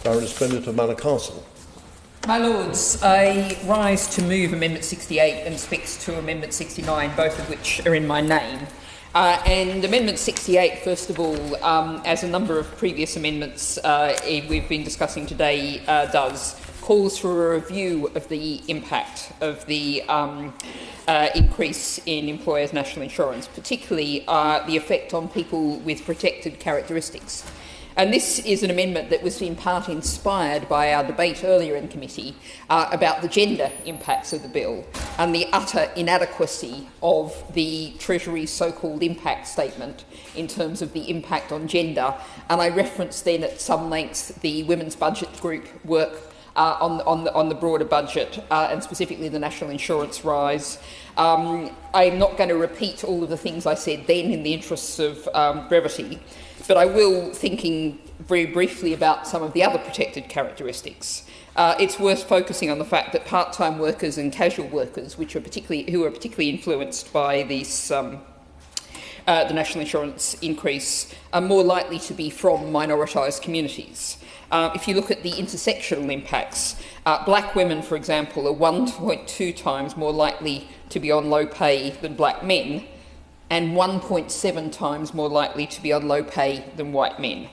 Baroness Bennett of Manor Castle. My Lords, I rise to move Amendment 68 and speaks to Amendment 69, both of which are in my name. And Amendment 68, first of all, as a number of previous amendments we've been discussing today calls for a review of the impact of the increase in employers' national insurance, particularly the effect on people with protected characteristics. And this is an amendment that was in part inspired by our debate earlier in committee about the gender impacts of the bill and the utter inadequacy of the Treasury's so-called impact statement in terms of the impact on gender. And I referenced then at some length the Women's Budget Group work on the broader budget and specifically the national insurance rise. I'm not going to repeat all of the things I said then in the interests of brevity, but I will, thinking very briefly about some of the other protected characteristics. It's worth focusing on the fact that part-time workers and casual workers, who are particularly influenced by this, the national insurance increase, are more likely to be from minoritised communities. If you look at the intersectional impacts, black women, for example, are 1.2 times more likely to be on low pay than black men, and 1.7 times more likely to be on low pay than white men.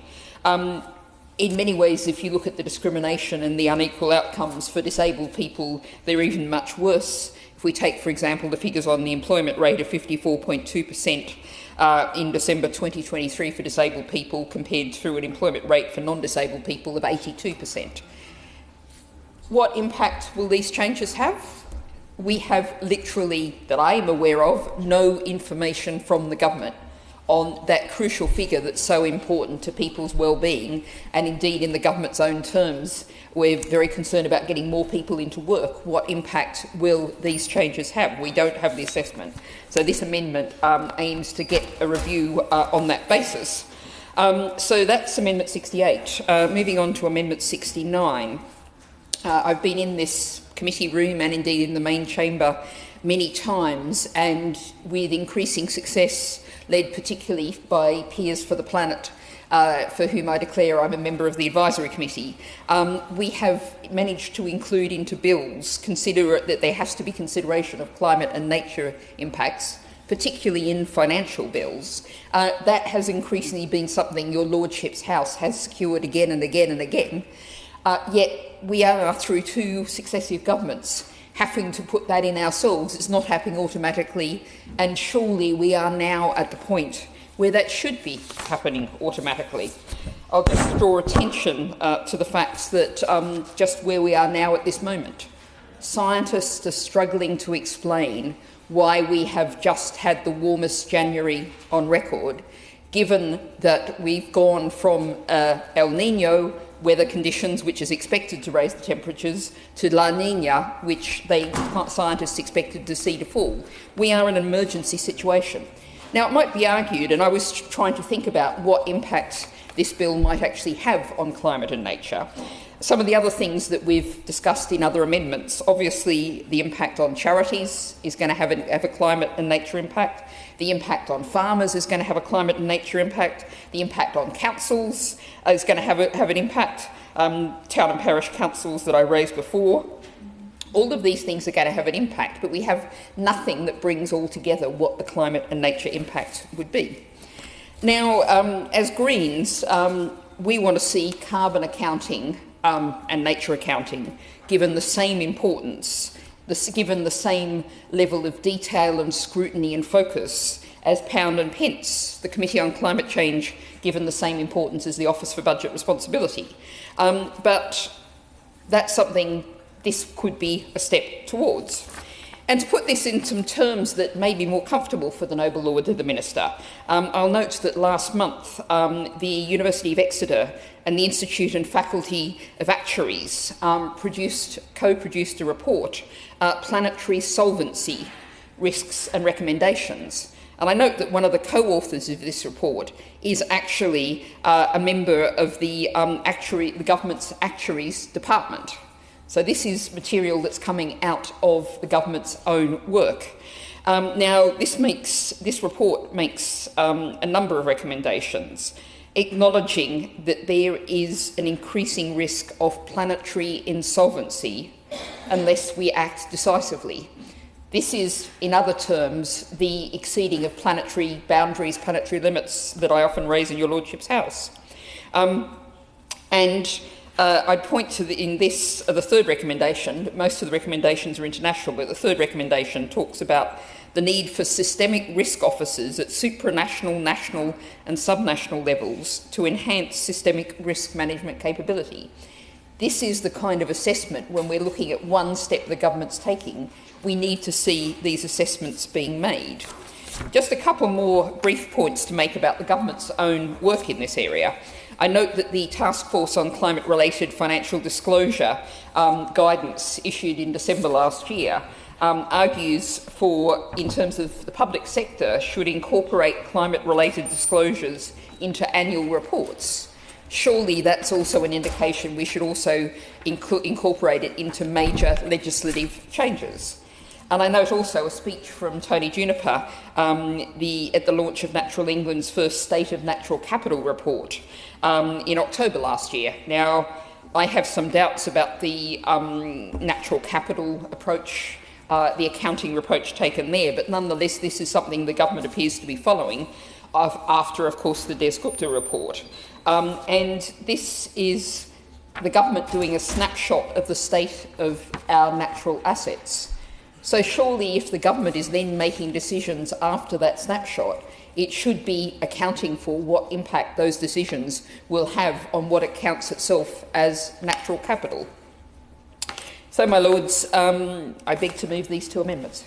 In many ways, if you look at the discrimination and the unequal outcomes for disabled people, they're even much worse. If we take, for example, the figures on the employment rate of 54.2% in December 2023 for disabled people compared to an employment rate for non-disabled people of 82%. What impact will these changes have? We have literally, that I am aware of, no information from the government on that crucial figure that's so important to people's well-being, and indeed in the government's own terms, we're very concerned about getting more people into work. What impact will these changes have? We don't have the assessment. So this amendment aims to get a review on that basis. So that's Amendment 68. Moving on to Amendment 69. I've been in this committee room and indeed in the main chamber many times, and with increasing success, led particularly by Peers for the Planet, for whom I declare I'm a member of the advisory committee. We have managed to include into bills that there has to be consideration of climate and nature impacts, particularly in financial bills. That has increasingly been something your Lordship's House has secured again and again and again. Yet we are, through two successive governments, having to put that in ourselves. It's not happening automatically, and surely we are now at the point where that should be happening automatically. I'll just draw attention to the fact that just where we are now at this moment, scientists are struggling to explain why we have just had the warmest January on record, given that we've gone from El Niño weather conditions, which is expected to raise the temperatures, to La Nina, which scientists expected to see to fall. We are in an emergency situation. Now, it might be argued, and I was trying to think about what impact this bill might actually have on climate and nature. Some of the other things that we've discussed in other amendments, obviously the impact on charities is going to have a climate and nature impact. The impact on farmers is going to have a climate and nature impact. The impact on councils is going to have an impact. Town and parish councils that I raised before. All of these things are going to have an impact, but we have nothing that brings all together what the climate and nature impact would be. Now, as Greens, we want to see carbon accounting and nature accounting given the same importance, given the same level of detail and scrutiny and focus as pound and pence, the Committee on Climate Change, given the same importance as the Office for Budget Responsibility. But that's something this could be a step towards. And to put this in some terms that may be more comfortable for the noble lord of the Minister, I'll note that last month the University of Exeter and the Institute and Faculty of Actuaries co-produced a report, Planetary Solvency, Risks and Recommendations. And I note that one of the co-authors of this report is actually a member of the government's Actuaries Department. So this is material that's coming out of the government's own work. Now, this report makes a number of recommendations. acknowledging that there is an increasing risk of planetary insolvency unless we act decisively. This is, in other terms, the exceeding of planetary boundaries, planetary limits that I often raise in your Lordship's House. I'd point to the third recommendation. Most of the recommendations are international, but the third recommendation talks about the need for systemic risk officers at supranational, national and subnational levels to enhance systemic risk management capability. This is the kind of assessment, when we're looking at one step the government's taking, we need to see these assessments being made. Just a couple more brief points to make about the government's own work in this area. I note that the Task Force on Climate-Related Financial Disclosure guidance issued in December last year argues for, in terms of the public sector, should incorporate climate-related disclosures into annual reports. Surely that's also an indication we should also incorporate it into major legislative changes. And I note also a speech from Tony Juniper at the launch of Natural England's first State of Natural Capital report in October last year. Now, I have some doubts about the natural capital approach, the accounting approach taken there, but nonetheless this is something the government appears to be following after, of course, the Des Gupta report. And this is the government doing a snapshot of the state of our natural assets. So surely if the government is then making decisions after that snapshot, it should be accounting for what impact those decisions will have on what it counts itself as natural capital. So, my Lords, I beg to move these two amendments.